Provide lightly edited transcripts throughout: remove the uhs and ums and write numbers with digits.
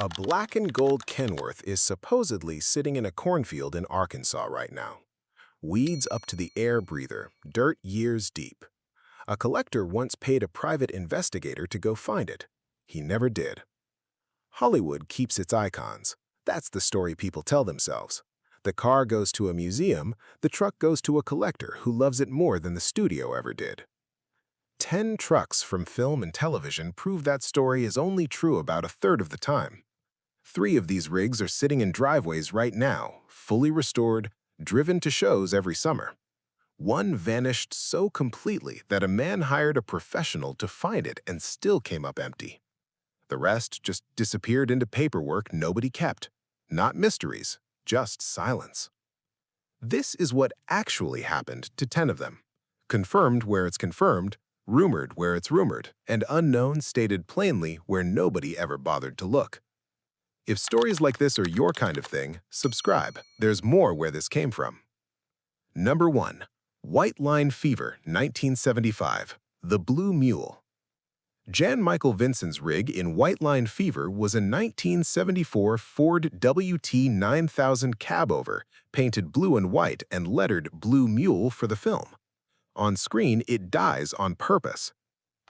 A black and gold Kenworth is supposedly sitting in a cornfield in Arkansas right now. Weeds up to the air breather, dirt years deep. A collector once paid a private investigator to go find it. He never did. Hollywood keeps its icons. That's the story people tell themselves. The car goes to a museum, the truck goes to a collector who loves it more than the studio ever did. 10 trucks from film and television prove that story is only true about a third of the time. 3 of these rigs are sitting in driveways right now, fully restored, driven to shows every summer. One vanished so completely that a man hired a professional to find it and still came up empty. The rest just disappeared into paperwork nobody kept. Not mysteries, just silence. This is what actually happened to 10 of them. Confirmed where it's confirmed, rumored where it's rumored, and unknown stated plainly where nobody ever bothered to look. If stories like this are your kind of thing, subscribe. There's more where this came from. Number 1. White Line Fever, 1975. The Blue Mule. Jan Michael Vincent's rig in White Line Fever was a 1974 Ford WT9000 cabover, painted blue and white and lettered Blue Mule for the film. On screen, it dies on purpose.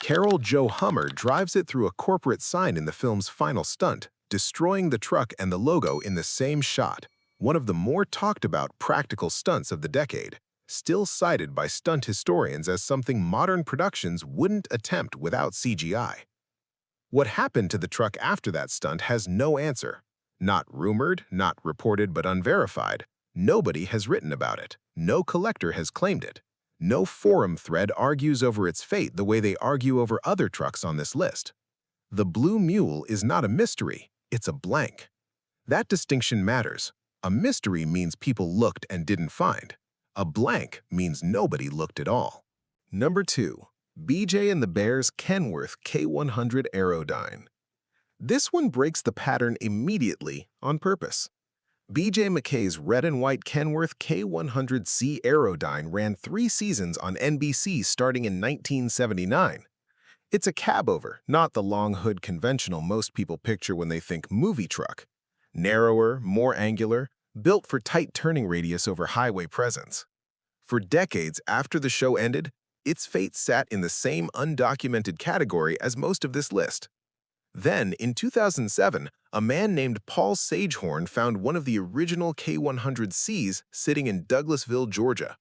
Carol Jo Hummer drives it through a corporate sign in the film's final stunt, destroying the truck and the logo in the same shot, one of the more talked about practical stunts of the decade, still cited by stunt historians as something modern productions wouldn't attempt without CGI. What happened to the truck after that stunt has no answer. Not rumored, not reported but unverified. Nobody has written about it. No collector has claimed it. No forum thread argues over its fate the way they argue over other trucks on this list. The Blue Mule is not a mystery. It's a blank. That distinction matters. A mystery means people looked and didn't find. A blank means nobody looked at all. Number 2. BJ and the Bears Kenworth K100 Aerodyne. This one breaks the pattern immediately on purpose. BJ McKay's red and white Kenworth K100C Aerodyne ran 3 seasons on NBC starting in 1979. It's a cabover, not the long hood conventional most people picture when they think movie truck. Narrower, more angular, built for tight turning radius over highway presence. For decades after the show ended, its fate sat in the same undocumented category as most of this list. Then, in 2007, a man named Paul Sagehorn found one of the original K100Cs sitting in Douglasville, Georgia.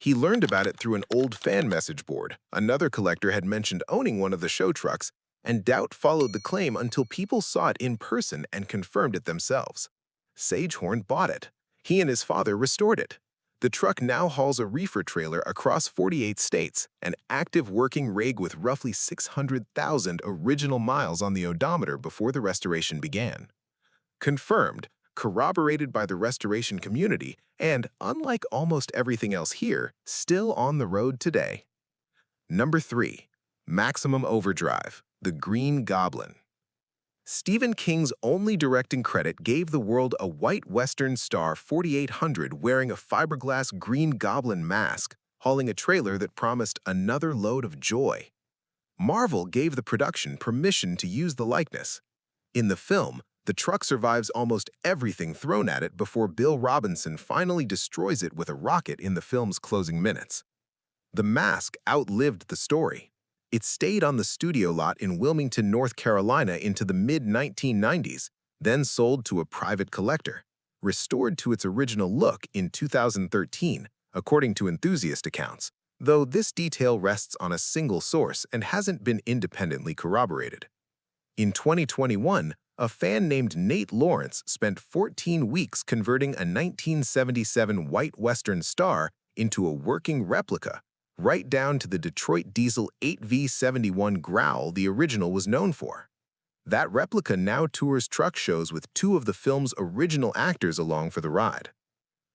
He learned about it through an old fan message board. Another collector had mentioned owning one of the show trucks, and doubt followed the claim until people saw it in person and confirmed it themselves. Sagehorn bought it. He and his father restored it. The truck now hauls a reefer trailer across 48 states, an active working rig with roughly 600,000 original miles on the odometer before the restoration began. Confirmed, corroborated by the restoration community, and, unlike almost everything else here, still on the road today. Number 3. Maximum Overdrive, The Green Goblin. Stephen King's only directing credit gave the world a white Western Star 4800 wearing a fiberglass Green Goblin mask, hauling a trailer that promised another load of joy. Marvel gave the production permission to use the likeness. In the film, the truck survives almost everything thrown at it before Bill Robinson finally destroys it with a rocket in the film's closing minutes. The mask outlived the story. It stayed on the studio lot in Wilmington, North Carolina into the mid-1990s, then sold to a private collector, restored to its original look in 2013, according to enthusiast accounts, though this detail rests on a single source and hasn't been independently corroborated. In 2021, a fan named Nate Lawrence spent 14 weeks converting a 1977 white Western Star into a working replica, right down to the Detroit Diesel 8V71 growl the original was known for. That replica now tours truck shows with 2 of the film's original actors along for the ride.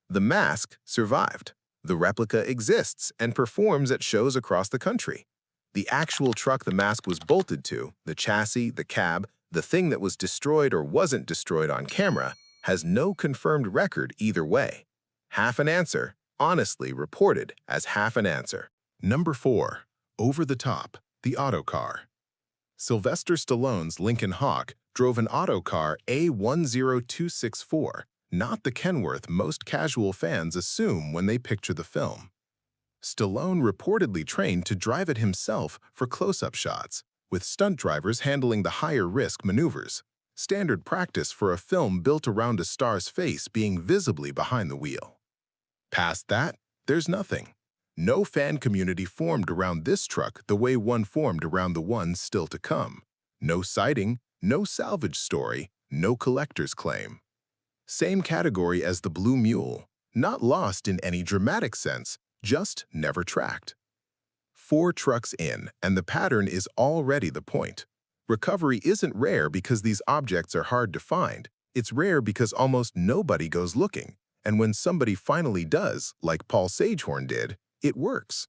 The mask survived. The replica exists and performs at shows across the country. The actual truck the mask was bolted to, the chassis, the cab, the thing that was destroyed or wasn't destroyed on camera, has no confirmed record either way. Half an answer, honestly reported as half an answer. Number 4. Over the Top, the Autocar. Sylvester Stallone's Lincoln Hawk drove an Autocar A10264, not the Kenworth most casual fans assume when they picture the film. Stallone reportedly trained to drive it himself for close-up shots, with stunt drivers handling the higher-risk maneuvers, standard practice for a film built around a star's face being visibly behind the wheel. Past that, there's nothing. No fan community formed around this truck the way one formed around the ones still to come. No sighting, no salvage story, no collector's claim. Same category as the Blue Mule, not lost in any dramatic sense, just never tracked. 4 trucks in, and the pattern is already the point. Recovery isn't rare because these objects are hard to find. It's rare because almost nobody goes looking, and when somebody finally does, like Paul Sagehorn did, it works.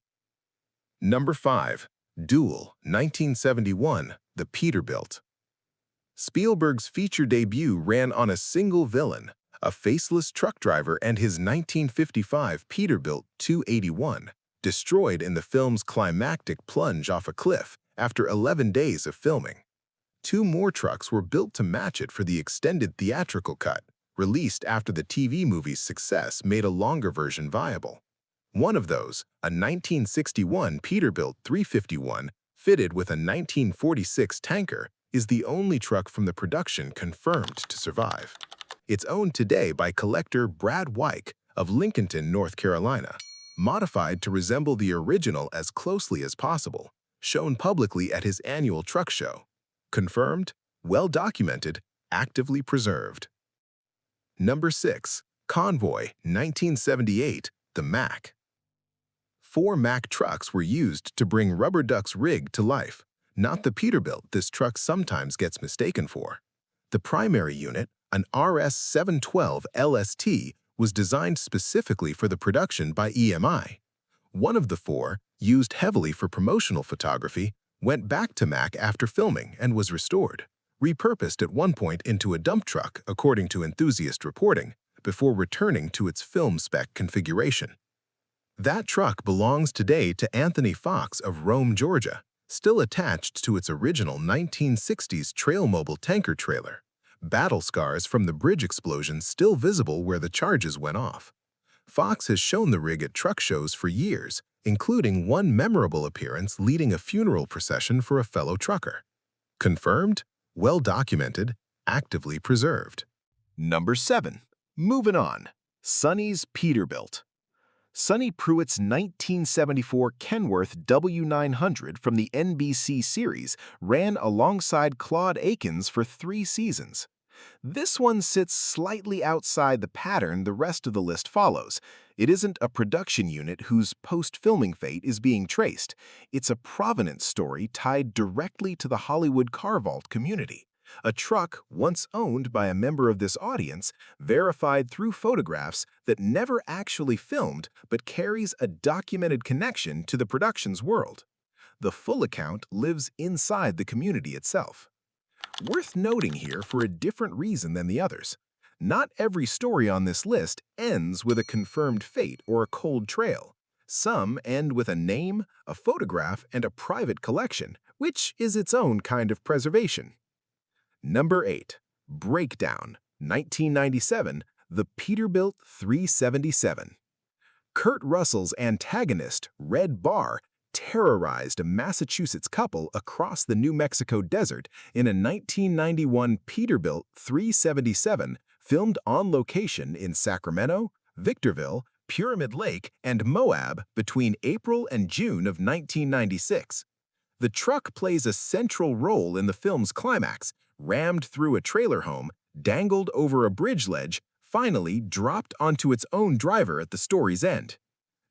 Number 5. Duel, 1971, the Peterbilt. Spielberg's feature debut ran on a single villain, a faceless truck driver and his 1955 Peterbilt 281, destroyed in the film's climactic plunge off a cliff after 11 days of filming. 2 more trucks were built to match it for the extended theatrical cut, released after the TV movie's success made a longer version viable. One of those, a 1961 Peterbilt 351, fitted with a 1946 tanker, is the only truck from the production confirmed to survive. It's owned today by collector Brad Wyke of Lincolnton, North Carolina, modified to resemble the original as closely as possible, shown publicly at his annual truck show. Confirmed, well-documented, actively preserved. Number 6. Convoy, 1978, the Mack. 4 Mack trucks were used to bring Rubber Duck's rig to life, not the Peterbilt this truck sometimes gets mistaken for. The primary unit, an RS-712 LST, was designed specifically for the production by EMI. One of the 4, used heavily for promotional photography, went back to Mack after filming and was restored, repurposed at one point into a dump truck, according to enthusiast reporting, before returning to its film spec configuration. That truck belongs today to Anthony Fox of Rome, Georgia, still attached to its original 1960s Trailmobile tanker trailer. Battle scars from the bridge explosion still visible where the charges went off. Fox has shown the rig at truck shows for years, including one memorable appearance leading a funeral procession for a fellow trucker. Confirmed, well-documented, actively preserved. Number 7. Moving on. Sonny's Peterbilt. Sonny Pruitt's 1974 Kenworth W900 from the NBC series ran alongside Claude Akins for 3 seasons. This one sits slightly outside the pattern the rest of the list follows. It isn't a production unit whose post-filming fate is being traced. It's a provenance story tied directly to the Hollywood car vault community. A truck once owned by a member of this audience, verified through photographs that never actually filmed but carries a documented connection to the production's world. The full account lives inside the community itself. Worth noting here for a different reason than the others. Not every story on this list ends with a confirmed fate or a cold trail. Some end with a name, a photograph, and a private collection, which is its own kind of preservation. Number 8. Breakdown, 1997, the Peterbilt 377. Kurt Russell's antagonist, Red Bar, terrorized a Massachusetts couple across the New Mexico desert in a 1991 Peterbilt 377 filmed on location in Sacramento, Victorville, Pyramid Lake, and Moab between April and June of 1996. The truck plays a central role in the film's climax, rammed through a trailer home, dangled over a bridge ledge, finally dropped onto its own driver at the story's end.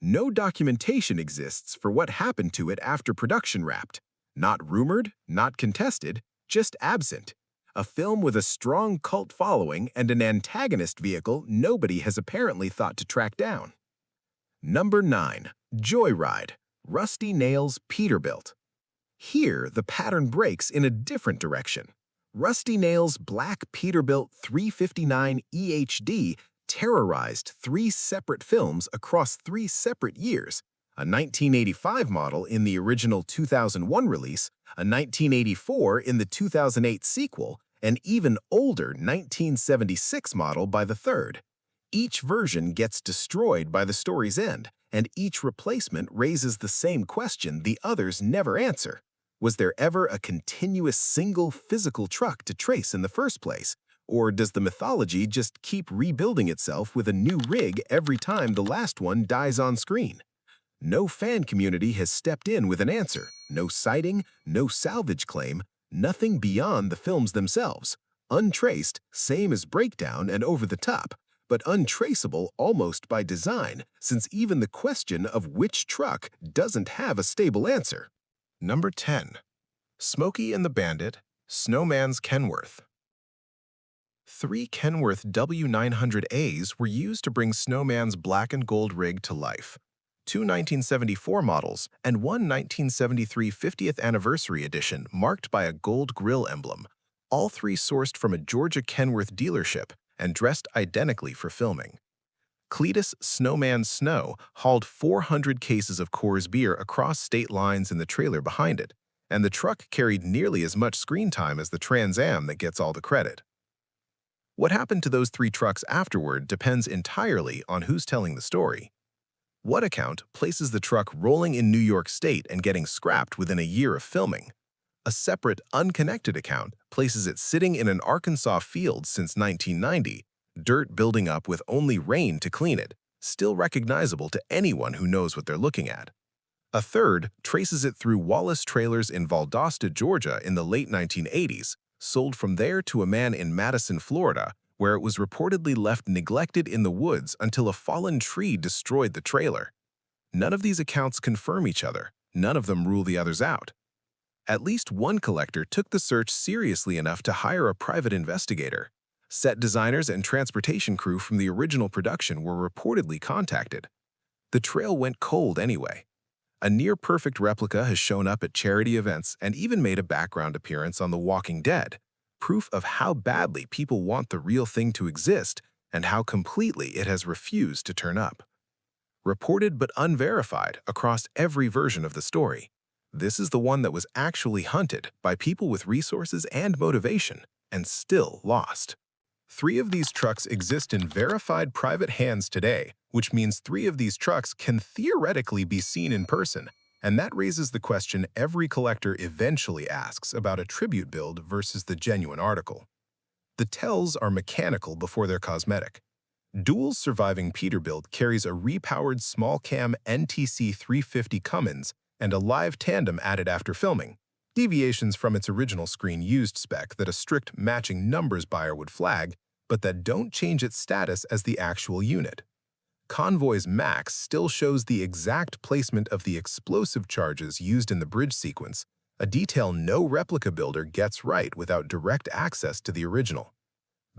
No documentation exists for what happened to it after production wrapped. Not rumored, not contested, just absent. A film with a strong cult following and an antagonist vehicle nobody has apparently thought to track down. Number 9. Joyride, Rusty Nail's Peterbilt. Here, the pattern breaks in a different direction. Rusty Nail's black Peterbilt 359 EHD terrorized 3 separate films across 3 separate years, a 1985 model in the original 2001 release, a 1984 in the 2008 sequel, an even older 1976 model by the third. Each version gets destroyed by the story's end, and each replacement raises the same question the others never answer. Was there ever a continuous single physical truck to trace in the first place? Or does the mythology just keep rebuilding itself with a new rig every time the last one dies on screen? No fan community has stepped in with an answer. No sighting, no salvage claim, nothing beyond the films themselves. Untraced, same as Breakdown and Over the Top, but untraceable almost by design, since even the question of which truck doesn't have a stable answer. Number 10. Smokey and the Bandit, Snowman's Kenworth. 3 Kenworth W900As were used to bring Snowman's black and gold rig to life. 2 1974 models and one 1973 50th Anniversary Edition marked by a gold grille emblem, all 3 sourced from a Georgia Kenworth dealership and dressed identically for filming. Cletus Snowman Snow hauled 400 cases of Coors beer across state lines in the trailer behind it, and the truck carried nearly as much screen time as the Trans Am that gets all the credit. What happened to those 3 trucks afterward depends entirely on who's telling the story. One account places the truck rolling in New York State and getting scrapped within a year of filming. A separate, unconnected account places it sitting in an Arkansas field since 1990, dirt building up with only rain to clean it, still recognizable to anyone who knows what they're looking at. A third traces it through Wallace Trailers in Valdosta, Georgia in the late 1980s, sold from there to a man in Madison, Florida, where it was reportedly left neglected in the woods until a fallen tree destroyed the trailer. None of these accounts confirm each other. None of them rule the others out. At least one collector took the search seriously enough to hire a private investigator. Set designers and transportation crew from the original production were reportedly contacted. The trail went cold anyway. A near-perfect replica has shown up at charity events and even made a background appearance on The Walking Dead, proof of how badly people want the real thing to exist and how completely it has refused to turn up. Reported but unverified across every version of the story, this is the one that was actually hunted by people with resources and motivation and still lost. 3 of these trucks exist in verified private hands today, which means 3 of these trucks can theoretically be seen in person, and that raises the question every collector eventually asks about a tribute build versus the genuine article. The tells are mechanical before they're cosmetic. Duel's surviving Peterbilt carries a repowered small-cam NTC 350 Cummins and a live tandem added after filming, deviations from its original screen-used spec that a strict matching numbers buyer would flag, but that don't change its status as the actual unit. Convoy's Mack still shows the exact placement of the explosive charges used in the bridge sequence, a detail no replica builder gets right without direct access to the original.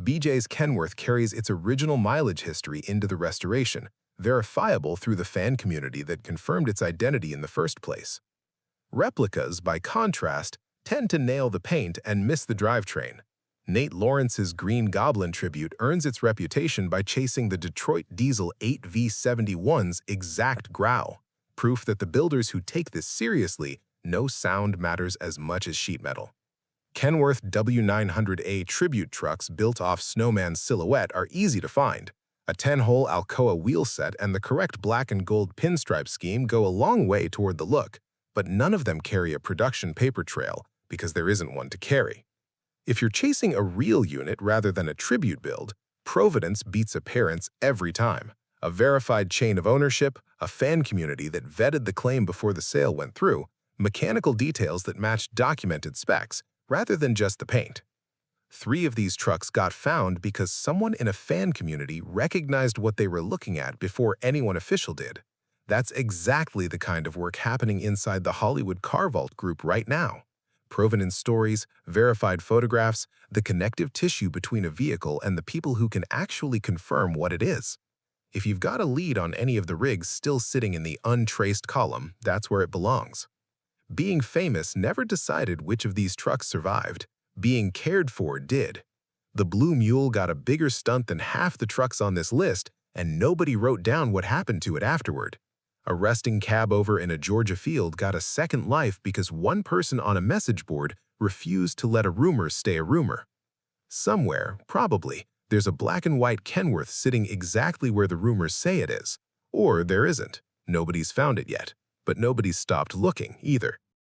BJ's Kenworth carries its original mileage history into the restoration, verifiable through the fan community that confirmed its identity in the first place. Replicas, by contrast, tend to nail the paint and miss the drivetrain. Nate Lawrence's Green Goblin tribute earns its reputation by chasing the Detroit Diesel 8V71's exact growl, proof that the builders who take this seriously know sound matters as much as sheet metal. Kenworth W900A tribute trucks built off Snowman's silhouette are easy to find. A 10-hole Alcoa wheel set and the correct black and gold pinstripe scheme go a long way toward the look, but none of them carry a production paper trail because there isn't one to carry. If you're chasing a real unit rather than a tribute build, provenance beats appearance every time. A verified chain of ownership, a fan community that vetted the claim before the sale went through, mechanical details that match documented specs, rather than just the paint. 3 of these trucks got found because someone in a fan community recognized what they were looking at before anyone official did. That's exactly the kind of work happening inside the Hollywood Car Vault group right now. Provenance stories, verified photographs, the connective tissue between a vehicle and the people who can actually confirm what it is. If you've got a lead on any of the rigs still sitting in the untraced column, that's where it belongs. Being famous never decided which of these trucks survived. Being cared for did. The Blue Mule got a bigger stunt than half the trucks on this list, and nobody wrote down what happened to it afterward. A resting cab over in a Georgia field got a second life because one person on a message board refused to let a rumor stay a rumor. Somewhere, probably, there's a black and white Kenworth sitting exactly where the rumors say it is. Or there isn't. Nobody's found it yet. But nobody's stopped looking, either.